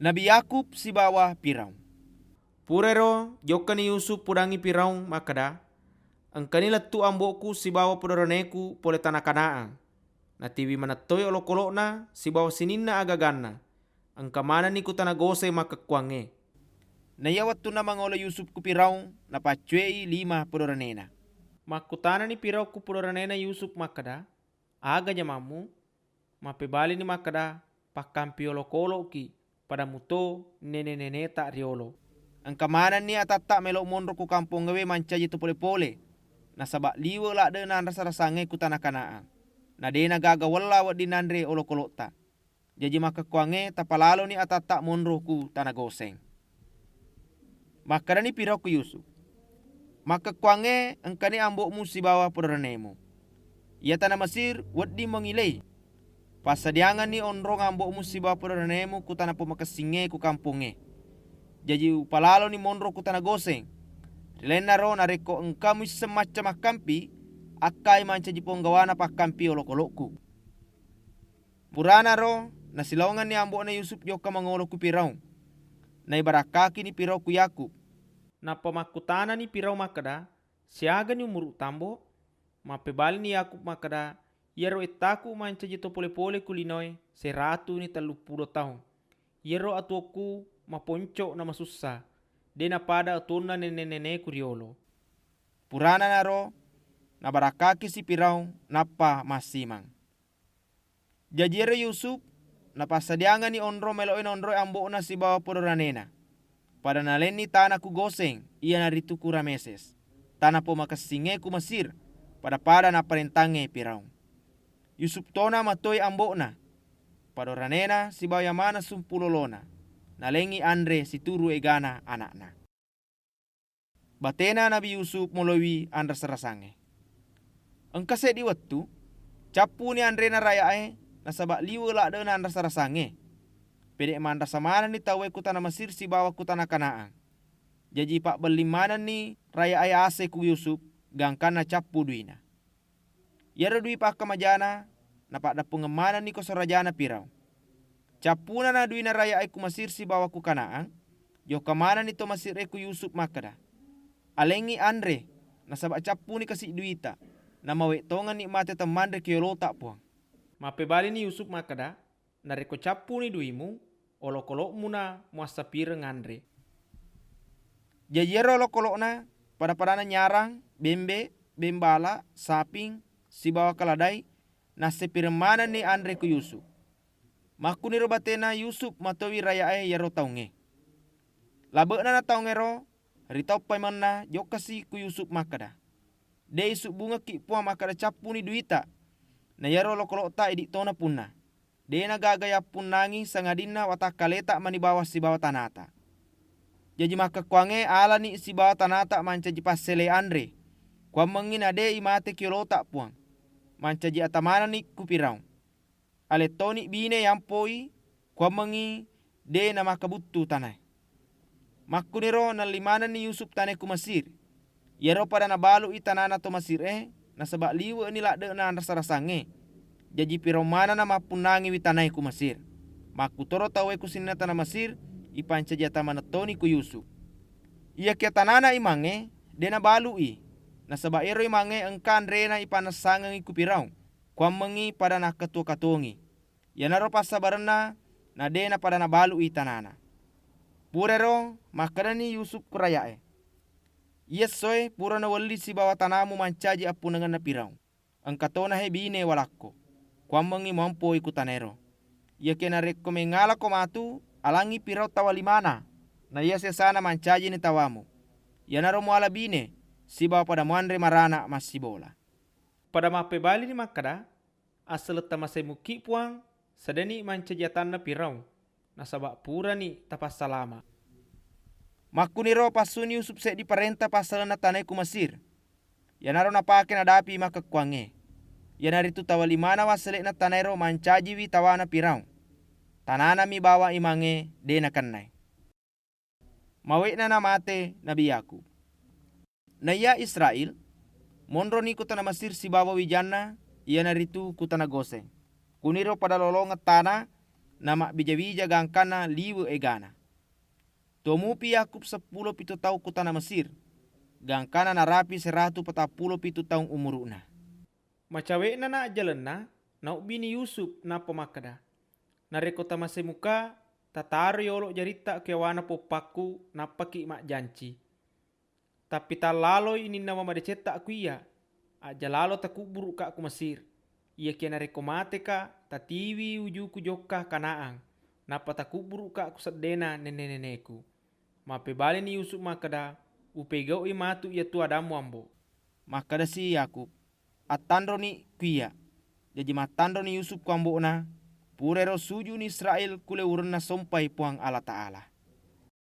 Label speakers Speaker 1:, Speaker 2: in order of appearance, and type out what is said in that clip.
Speaker 1: Nabi Yakub si bawah Firaun. Purero jokani Yusuf pudangi Firaun makada. Angkanila tu amboku si bawah pudoraneku pole tanah Kanaan. Na tiwi manatoy olokolokna si bawah sininna agaganna. Angkamana ni kutana gose makakwange. Nayawat tu na mangolo Yusuf ku Firaun na pacuei 5 pudoranena. Makutana ni Firaun ku pudoranena Yusuf makada. Aga jamamu mapebali ni makada pakampi olokolo ki pada muto nene tak riolo. Ang kamanan ni atata melok monro ku kampung gawe mancaji tu pole-pole. Nasabak liwa lak de nan rasa-rasange ku tanah Kanaan. Na de na gagawala wat dinandre olokolota. Jadi maka kuange tapalalo ni atata monro ku tanah Goseng. Maka ni Firaun ku Yusuf. Maka kuange engkani ambokmu si bawah pudoranemu. Ia tanah Mesir wedi mengilei. Pasadiangan ni onrong ambokmu si bawah pudoranemu ku tanah pemakasinge ku kampunge. Jadi upalalo ni monro ku tanah Goseng. Rilena ro nareko engkamu semacam akampi akai mancaji ponggawana pakampi olok-olokku. Purana ro nasilongan ni ambok na Yusuf joka mangolo ku Firaun. Na ibarakaki ni Firaun ku Yakub. Na pemakutana ni Firaun makada siaga ni umur tambo mapebali ni Yakub makada yero itaku mancaji to pole-pole kulinoy 100 ni 30 tahun. Yero atuoku maponco na masussa. Dena pada atuna nene kuriolo. Purana naro nabarakaki si Firaun napa masimang. Jajire Yusuf napasadiangan ni onro meloin onro ambok na si bawah pudoranena. Pada naleni tanah ku Goseng ia naritu ku Rameses. Tanah pemakasinge ku Mesir pada naparentange Firaun. Yusuf tona matoi ambok na. Padoranena si bawah yamana sumpulolona. Nalengi Andre si turu egana anakna. Batena Nabi Yusuf molowi andra serasange. Engkase di waktu capu ni Andre na rayae nasabak liwa lak de na andra serasange. Pedek mandra samana ni tawe ku tanah Mesir si bawah ku tanah Kanaan. Jadi pak belimana ni rayae ase ku Yusuf gangkana capu duina. Yara dui pak kamajana na pak da pengemana ni kosorajana Firaun. Capuna na duina raya ku Mesir si bawah ku Kanaan. Jo kamana ni to Mesir ku Yusuf makada. Alengi Andre nasabak capu ni kasih duita. Nama wek tongan ni mate temandre kiolo tak puang. Mapebali ni Yusuf makada. Nareko capu ni duimu. Olok-olok muna muasa pireng Andre. Jajero olok-olok na pada nyarang, bembe, bembala, saping, si bawah kaladai. Nase piremana ni Andre ku Yusuf. Makuni ro batena Yusuf matowi rayae yaro taunge. Labekna na taunge ro ritau paimana jokasi ku Yusuf makada. De Yusuf bunga ki puang makada capu ni duita. Na yaro lokolota edik tona punna. De na gagaya punangi sangadina watakaleta mani bawah si bawah tanata. Jadi maka kuange ala ni si bawah tanata mancaji pasele Andre. Kuang mengina de imate kiolota puang. Mancaji atamana ni ku Firaun. Ale toni bine yang poi kwa mengi de na makabutu tanay. Makuniro na limana ni Yusuf tanay ku Mesir. Yero pada na balu itanana to Mesir na sabak liwa ni lakde na rasa-rasange. Jadi piromana na mapunangi witanay ku Mesir. Makutoro tawe ku sinata na Mesir ipanca jata manatoni ku Yusuf. Ia kia tanana imange de na balu i. Na sabak ero imange engkan rena ipanasangi ku Firaun. Kwa mengi pada na ketua-katungi. Yanaro pasabarna na dena pada na balu itanana. Purero makarani Yusuf kurayae. Yes soy pura na wali si bawah tanamu mancaji apunangan na Firaun. Angkatona he bine walakko. Kwambangi mampo ikutanero. Ia kena reko mengala ko matu alangi Firaun tawalimana. Na ia sesana mancaji ni tawamu. Yanaro muala bine si bawah pada muandre marana masibola. Pada mapebali ni makada asal tamasai muki puang sadani mancajiatan na Firaun. Nasabak pura ni tapas salama. Makuniro pasuni Yusuf se di parenta pasal na tanay ku Mesir. Yanaro napake na dapi makakwange. Yanaritu tawalimana wasale na tanay ro mancaji wi tawana Firaun. Tanana mi bawa imange de na kanay. Mawe na namate Nabi Yakub. Naya Israel monro ni ku tanah Mesir si bawa wijana yanaritu ku tanah Goseng. Kuniro pada lolongat tanah nama bija-bija gangkana liwe egana. Tomupi Yakub 10 tahun ku tanah Mesir. Gangkana narapi 147 tahun umuruna. Macawena na jalena na ubini Yusuf na pemakada. Nareko tamase muka tataro yolo jarita kewana popaku na paki mak janci. Tapi talalo ini nama madeceta aku iya. Aja lalo takuburu ka aku Mesir. Ia kena reko mate ka tatiwi ujuku jokka Kanaang. Napa takuburu ka aku sedena nenek-nenekku. Mape bale ni Yusuf makada upegau imatu ia tu adamu ambo. Makada si Yakub atandro ni kuia. Jadi matandro ni Yusuf ku ambo na purero suju ni Israel kule urna sompai puang Allah Ta'ala.